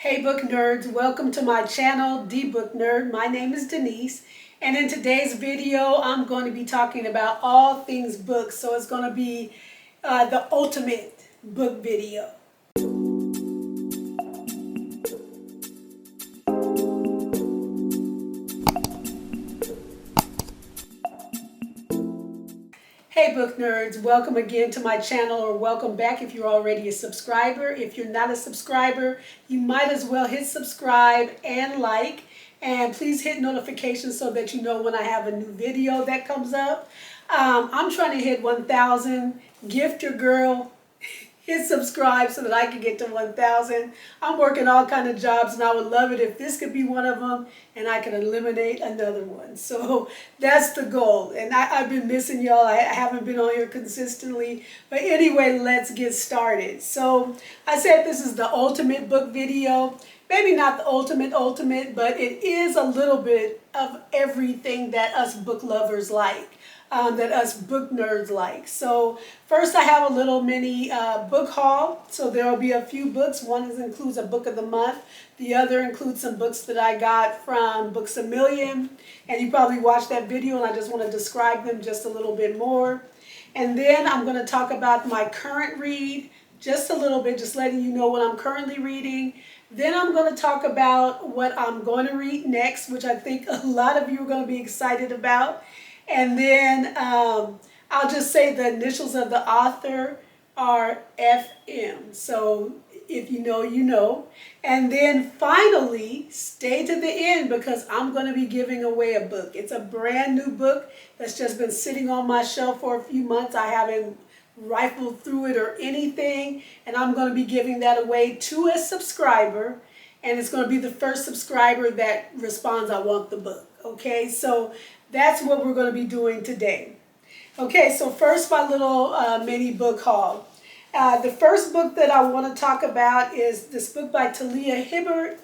Hey book nerds, welcome to my channel, The Book Nerd. My name is Denise, and in today's video I'm going to be talking about all things books. So it's going to be the ultimate book video. Hey book nerds, welcome again to my channel, or welcome back if you're already a subscriber. If you're not a subscriber, you might as well hit subscribe and like, and please hit notifications so that you know when I have a new video that comes up. I'm trying to hit 1,000. Gift your girl. Hit subscribe so that I can get to 1,000. I'm working all kind of jobs, and I would love it if this could be one of them and I could eliminate another one. So that's the goal. And I've been missing y'all. I haven't been on here consistently. But anyway, let's get started. So I said this is the ultimate book video. Maybe not the ultimate, but it is a little bit of everything that us book lovers like. That us book nerds like. So first I have a little mini book haul. So there will be a few books. One includes a book of the month. The other includes some books that I got from Books A Million. And you probably watched that video, and I just want to describe them just a little bit more. And then I'm going to talk about my current read just a little bit, just letting you know what I'm currently reading. Then I'm going to talk about what I'm going to read next, which I think a lot of you are going to be excited about. And then I'll just say the initials of the author are FM. So if you know, you know. And then finally, stay to the end because I'm going to be giving away a book. It's a brand new book that's just been sitting on my shelf for a few months. I haven't rifled through it or anything. And I'm going to be giving that away to a subscriber. And it's going to be the first subscriber that responds, I want the book. Okay, so that's what we're going to be doing today. Okay, so first my little mini book haul. The first book that I want to talk about is this book by Talia Hibbert,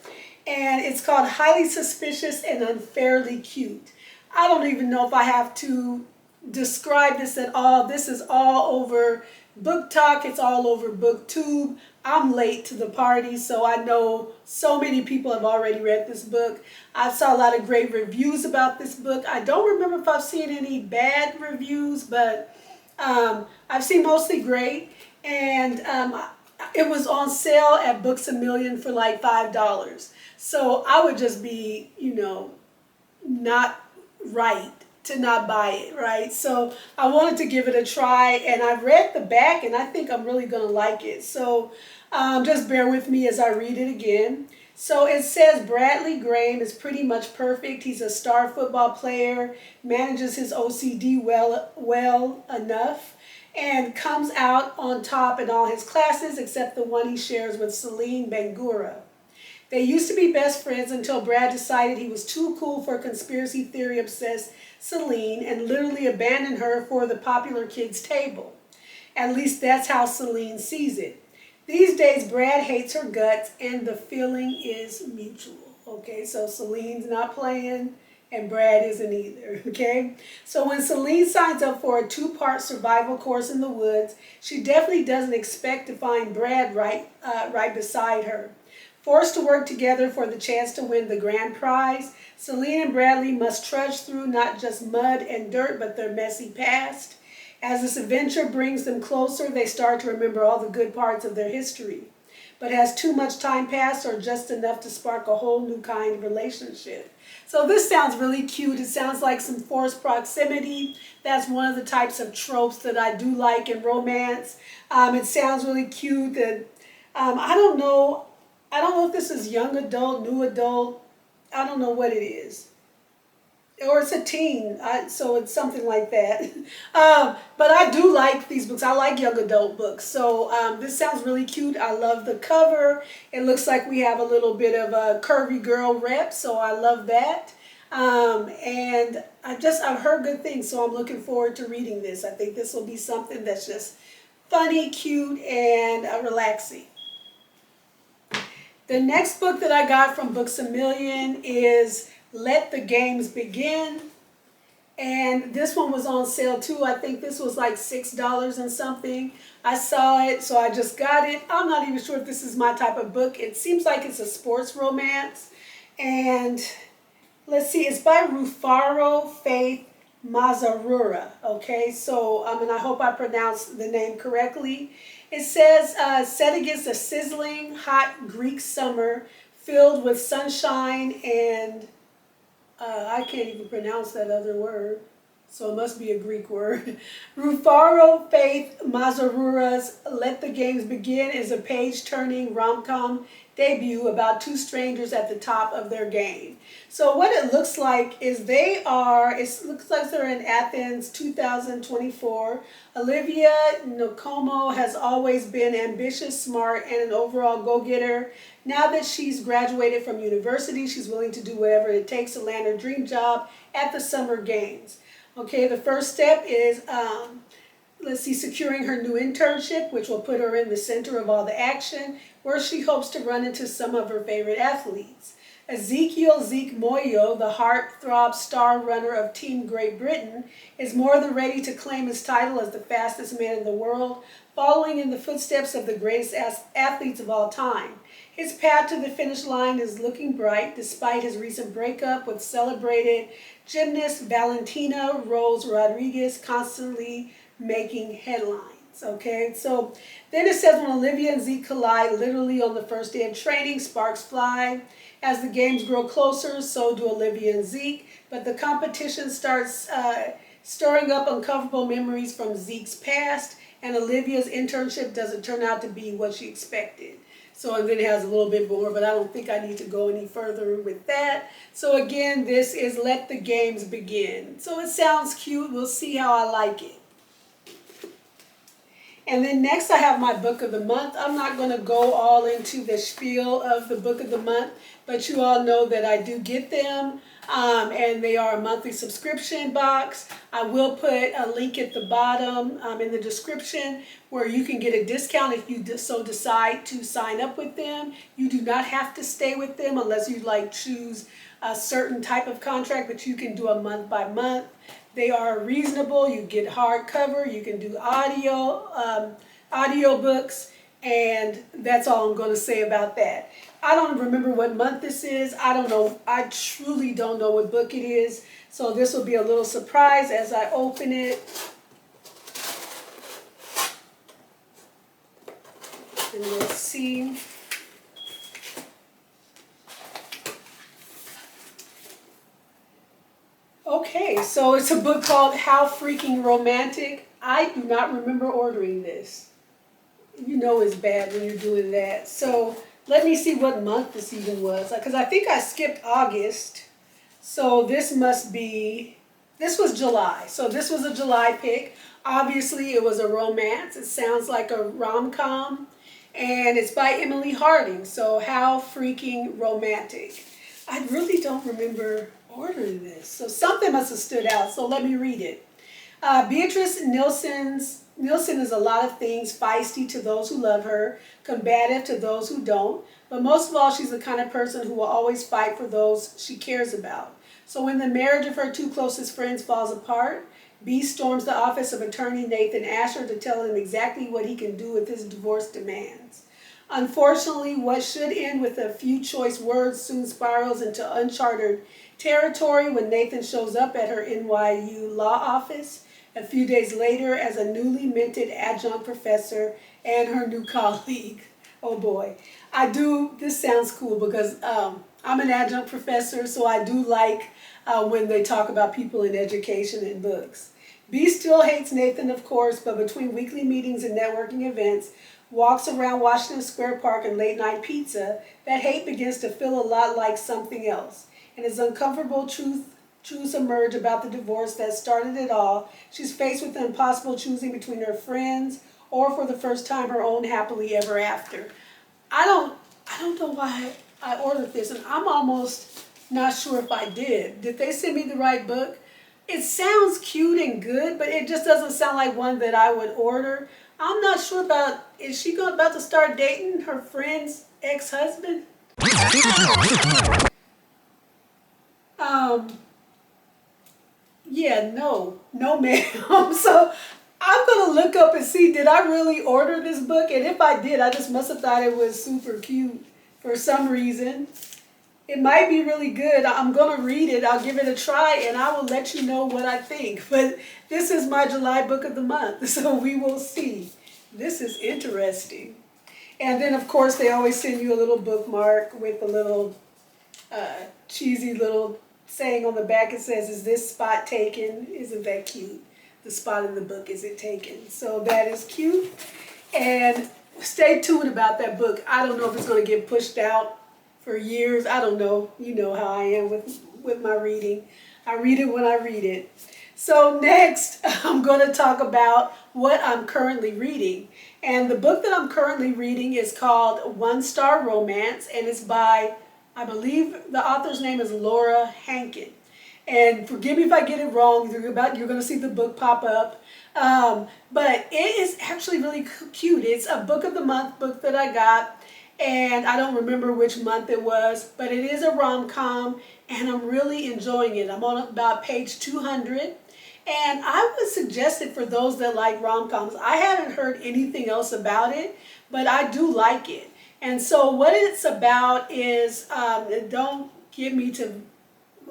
and it's called Highly Suspicious and Unfairly Cute. I don't even know if I have to describe this at all. This is all over Book Talk. It's all over BookTube. I'm late to the party, so I know so many people have already read this book. I saw a lot of great reviews about this book. I don't remember if I've seen any bad reviews, but I've seen mostly great. And it was on sale at Books A Million for like $5. So I would just be, not right to not buy it, right? So I wanted to give it a try, and I read the back, and I think I'm really going to like it. So just bear with me as I read it again. So it says Bradley Graham is pretty much perfect. He's a star football player, manages his OCD well enough, and comes out on top in all his classes except the one he shares with Celine Bangura. They used to be best friends until Brad decided he was too cool for conspiracy theory obsessed Celine and literally abandoned her for the popular kids' table. At least that's how Celine sees it. These days, Brad hates her guts, and the feeling is mutual. Okay, so Celine's not playing, and Brad isn't either. Okay, so when Celine signs up for a 2-part survival course in the woods, she definitely doesn't expect to find Brad right beside her. Forced to work together for the chance to win the grand prize, Celine and Bradley must trudge through not just mud and dirt, but their messy past. As this adventure brings them closer, they start to remember all the good parts of their history. But has too much time passed or just enough to spark a whole new kind of relationship? So this sounds really cute. It sounds like some forced proximity. That's one of the types of tropes that I do like in romance. It sounds really cute. That I don't know if this is young adult, new adult. I don't know what it is. Or it's a teen, so it's something like that. But I do like these books. I like young adult books. So this sounds really cute. I love the cover. It looks like we have a little bit of a curvy girl rep, so I love that. And I've heard good things, so I'm looking forward to reading this. I think this will be something that's just funny, cute, and relaxing. The next book that I got from Books A Million is Let the Games Begin. And this one was on sale too. I think this was like $6 and something. I saw it, so I just got it. I'm not even sure if this is my type of book. It seems like it's a sports romance. And let's see, it's by Rufaro Faith Mazarura. Okay, so and I hope I pronounced the name correctly. It says, set against a sizzling hot Greek summer filled with sunshine and I can't even pronounce that other word, so it must be a Greek word. Rufaro Faith Mazarura's Let the Games Begin is a page-turning rom-com debut about two strangers at the top of their game. So what it looks like is it looks like they're in Athens 2024. Olivia Nkomo has always been ambitious, smart, and an overall go-getter. Now that she's graduated from university, she's willing to do whatever it takes to land her dream job at the Summer Games. Okay, the first step is, securing her new internship, which will put her in the center of all the action, where she hopes to run into some of her favorite athletes. Ezekiel Zeke Moyo, the heartthrob star runner of Team Great Britain, is more than ready to claim his title as the fastest man in the world, following in the footsteps of the greatest athletes of all time. His path to the finish line is looking bright despite his recent breakup with celebrated gymnast Valentina Rose Rodriguez, constantly making headlines. Okay, so then it says when Olivia and Zeke collide, literally on the first day of training, sparks fly. As the games grow closer, so do Olivia and Zeke, but the competition starts stirring up uncomfortable memories from Zeke's past, and Olivia's internship doesn't turn out to be what she expected. So, and then it has a little bit more, but I don't think I need to go any further with that. So again, this is Let the Games Begin. So it sounds cute. We'll see how I like it. And then next I have my book of the month. I'm not going to go all into the spiel of the book of the month, but you all know that I do get them. And they are a monthly subscription box. I will put a link at the bottom in the description where you can get a discount if you so decide to sign up with them. You do not have to stay with them unless you like choose a certain type of contract, but you can do a month by month. They are reasonable. You get hardcover. You can do audio books, and that's all I'm going to say about that. I don't remember what month this is. I don't know. I truly don't know what book it is. So this will be a little surprise as I open it. And we'll see. Okay, so it's a book called How Freaking Romantic. I do not remember ordering this. You know it's bad when you're doing that. So let me see what month this even was, because I think I skipped August. So this was July. So this was a July pick. Obviously it was a romance. It sounds like a rom-com. And it's by Emily Harding. So How Freaking Romantic. I really don't remember ordering this. So something must have stood out. So let me read it. Beatrice Nielsen is a lot of things, feisty to those who love her, combative to those who don't, but most of all, she's the kind of person who will always fight for those she cares about. So when the marriage of her two closest friends falls apart, B storms the office of attorney Nathan Asher to tell him exactly what he can do with his divorce demands. Unfortunately, what should end with a few choice words soon spirals into uncharted territory when Nathan shows up at her NYU law office a few days later as a newly minted adjunct professor and her new colleague. Oh boy. This sounds cool because I'm an adjunct professor, so I do like when they talk about people in education and books. B still hates Nathan, of course, but between weekly meetings and networking events, walks around Washington Square Park and late night pizza, that hate begins to feel a lot like something else. And as uncomfortable truths emerge about the divorce that started it all, she's faced with the impossible choosing between her friends or, for the first time, her own happily ever after. I don't know why I ordered this, and I'm almost not sure if I did. Did they send me the right book? It sounds cute and good, but it just doesn't sound like one that I would order. I'm not sure about, is she about to start dating her friend's ex-husband? Yeah, Yeah, no ma'am. So I'm gonna look up and see, did I really order this book? And if I did, I just must have thought it was super cute for some reason. It might be really good. I'm gonna read it. I'll give it a try and I will let you know what I think. But this is my July book of the month, so we will see. This is interesting. And then of course they always send you a little bookmark with a little cheesy little saying on the back. It says, "Is this spot taken?" Isn't that cute? The spot in the book, is it taken? So that is cute. And stay tuned about that book. I don't know if it's going to get pushed out for years. I don't know. You know how I am with my reading. I read it when I read it. So next, I'm going to talk about what I'm currently reading. And the book that I'm currently reading is called One Star Romance, and it's by, I believe the author's name is Laura Hankin. And forgive me if I get it wrong. You're going to see the book pop up. But it is actually really cute. It's a book of the month book that I got. And I don't remember which month it was. But it is a rom-com. And I'm really enjoying it. I'm on about page 200. And I would suggest it for those that like rom-coms. I haven't heard anything else about it. But I do like it. And so what it's about is, don't get me to...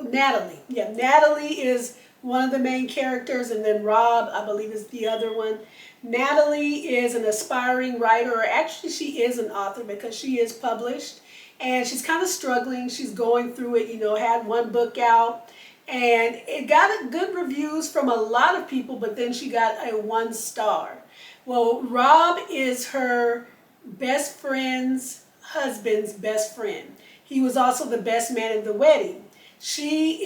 Natalie. Yeah, Natalie is one of the main characters, and then Rob, I believe, is the other one. Natalie is an aspiring writer, or actually she is an author because she is published, and she's kind of struggling. She's going through it, had one book out, and it got good reviews from a lot of people, but then she got a 1 star. Well, Rob is her best friend's husband's best friend. He was also the best man at the wedding. She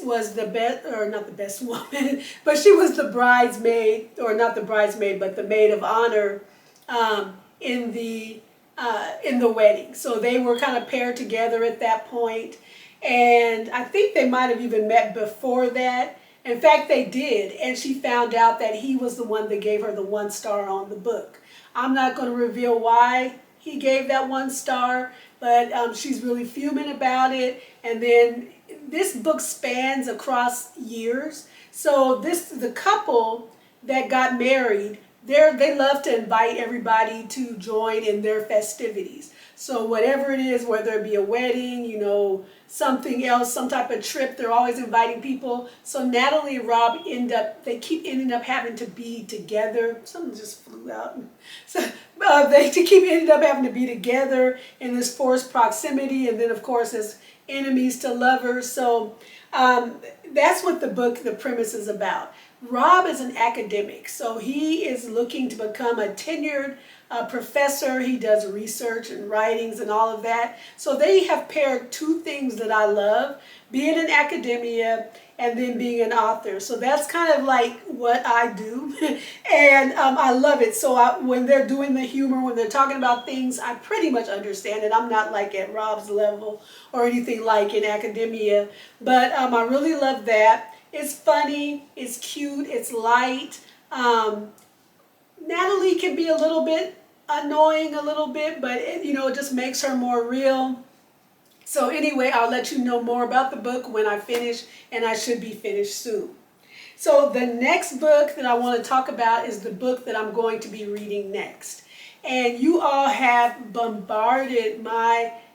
was the best, or not the best woman, but she was the bridesmaid, or not the bridesmaid, but the maid of honor in the wedding. So they were kind of paired together at that point, and I think they might have even met before that. In fact, they did, and she found out that he was the one that gave her the 1 star on the book. I'm not going to reveal why he gave that 1 star, but she's really fuming about it. And then this book spans across years. So the couple that got married, they love to invite everybody to join in their festivities. So whatever it is, whether it be a wedding, something else, some type of trip, they're always inviting people. So Natalie and Rob they keep ending up having to be together. Something just flew out. So they keep ending up having to be together in this forced proximity, and then of course as enemies to lovers. So that's what the premise is about. Rob is an academic, so he is looking to become a tenured professor. He does research and writings and all of that. So they have paired 2 things that I love, being in academia and then being an author. So that's kind of like what I do, and I love it. So when they're doing the humor, when they're talking about things, I pretty much understand it. I'm not like at Rob's level or anything like in academia, but I really love that. It's funny, it's cute, it's light. Natalie can be a little bit annoying a little bit, but it just makes her more real. So anyway, I'll let you know more about the book when I finish, and I should be finished soon. So the next book that I want to talk about is the book that I'm going to be reading next. And you all have bombarded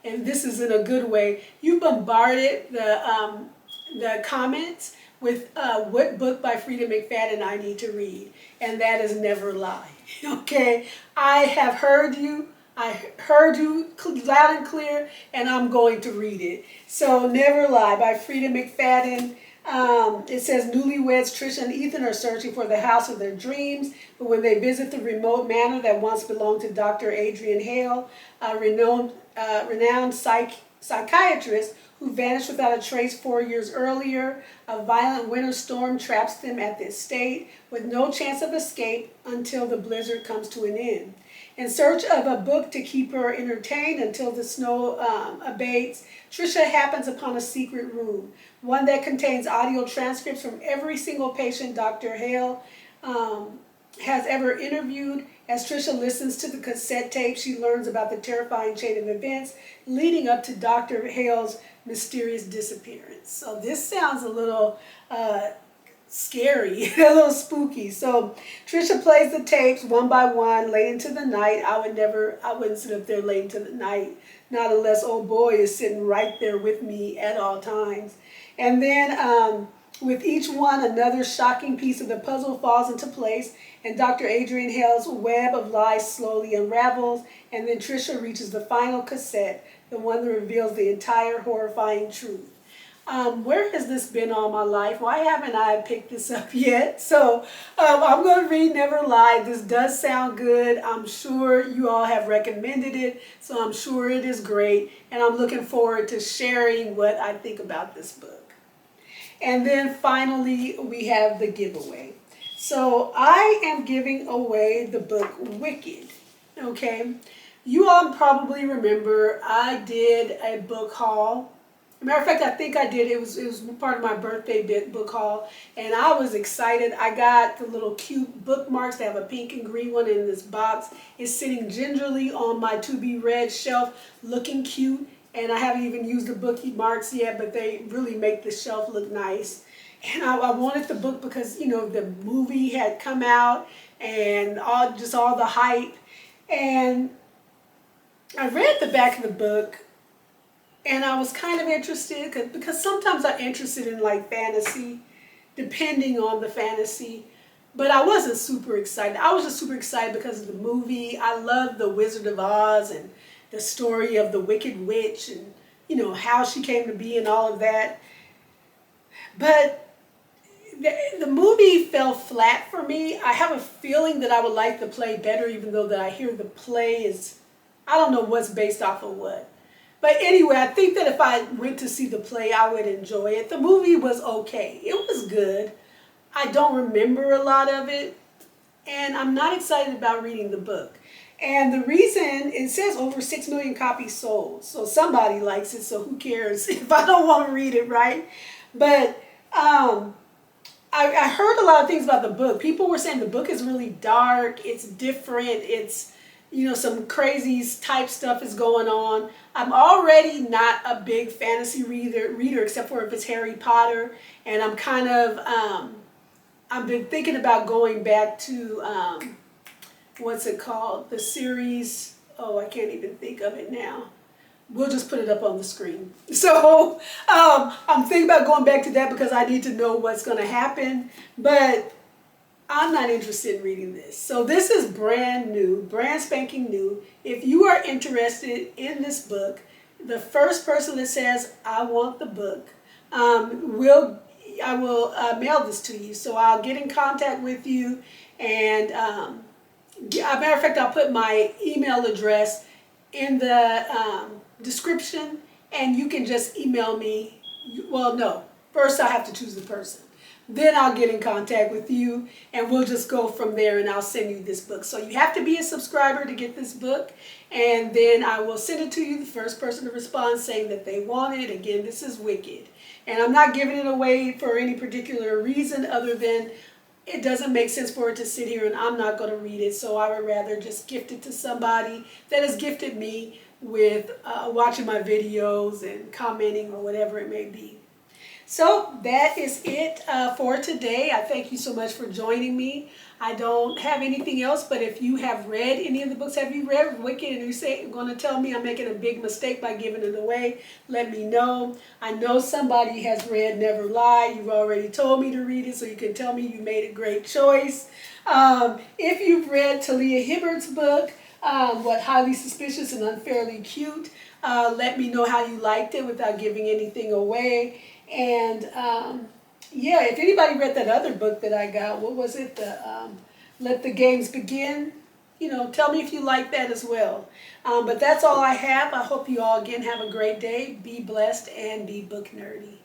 and this is in a good way, you bombarded the comments with what book by Frida McFadden I need to read, and that is Never Lie. Okay, I have heard you. I heard you loud and clear, and I'm going to read it. So Never Lie by Frida McFadden. It says newlyweds Trisha and Ethan are searching for the house of their dreams, but when they visit the remote manor that once belonged to Dr. Adrian Hale, a renowned psychiatrist who vanished without a trace 4 years earlier, a violent winter storm traps them at the estate with no chance of escape until the blizzard comes to an end. In search of a book to keep her entertained until the snow abates, Trisha happens upon a secret room, one that contains audio transcripts from every single patient Dr. Hale has ever interviewed. As Trisha listens to the cassette tape, she learns about the terrifying chain of events leading up to Dr. Hale's mysterious disappearance. So this sounds a little scary, a little spooky. So Trisha plays the tapes one by one, late into the night. I wouldn't sit up there late into the night, not unless old boy is sitting right there with me at all times. And then with each one, another shocking piece of the puzzle falls into place, and Dr. Adrian Hale's web of lies slowly unravels, and then Trisha reaches the final cassette, the one that reveals the entire horrifying truth. Where has this been all my life? Why haven't I picked this up yet? So I'm going to read Never Lie. This does sound good. I'm sure you all have recommended it, so I'm sure it is great, and I'm looking forward to sharing what I think about this book. And then finally, we have the giveaway. So I am giving away the book Wicked, okay? You all probably remember I did a book haul. Matter of fact, I think I did. It was part of my birthday book haul, and I was excited. I got the little cute bookmarks. They have a pink and green one in this box. It's sitting gingerly on my to-be-read shelf, looking cute. And I haven't even used the bookmarks yet, but they really make the shelf look nice. And I wanted the book because, you know, the movie had come out and all the hype. And I read the back of the book, and I was kind of interested because sometimes I'm interested in like fantasy, depending on the fantasy. But I wasn't super excited. I was just super excited because of the movie. I love the Wizard of Oz and the story of the Wicked Witch and, you know, how she came to be and all of that. But the movie fell flat for me. I have a feeling that I would like the play better, even though that I hear the play is, I don't know what's based off of what. But anyway, I think that if I went to see the play, I would enjoy it. The movie was okay. It was good. I don't remember a lot of it. And I'm not excited about reading the book. And the reason, it says over 6 million copies sold. So somebody likes it, so who cares if I don't want to read it, right? But I heard a lot of things about the book. People were saying the book is really dark. It's different. It's, you know, some crazy type stuff is going on. I'm already not a big fantasy reader except for if it's Harry Potter. And I'm kind of, I've been thinking about going back to, what's it called? The series. Oh, I can't even think of it now. We'll just put it up on the screen. So I'm thinking about going back to that because I need to know what's going to happen. But I'm not interested in reading this. So this is brand new, brand spanking new. If you are interested in this book, the first person that says, I want the book, I will mail this to you. So I'll get in contact with you and matter of fact, I'll put my email address in the description, and you can just email me. Well, no. First, I have to choose the person. Then I'll get in contact with you, and we'll just go from there, and I'll send you this book. So you have to be a subscriber to get this book, and then I will send it to you, the first person to respond saying that they want it. Again, this is Wicked. And I'm not giving it away for any particular reason other than it doesn't make sense for it to sit here and I'm not going to read it. So I would rather just gift it to somebody that has gifted me with watching my videos and commenting or whatever it may be. So that is it for today. I thank you so much for joining me. I don't have anything else, but if you have read any of the books, have you read Wicked and you're going to tell me I'm making a big mistake by giving it away, let me know. I know somebody has read Never Lie. You've already told me to read it, so you can tell me you made a great choice. If you've read Talia Hibbert's book, What Highly Suspicious and Unfairly Cute, let me know how you liked it without giving anything away. And yeah, if anybody read that other book that I got, what was it? Let the Games Begin. You know, tell me if you like that as well. But that's all I have. I hope you all again have a great day. Be blessed and be book nerdy.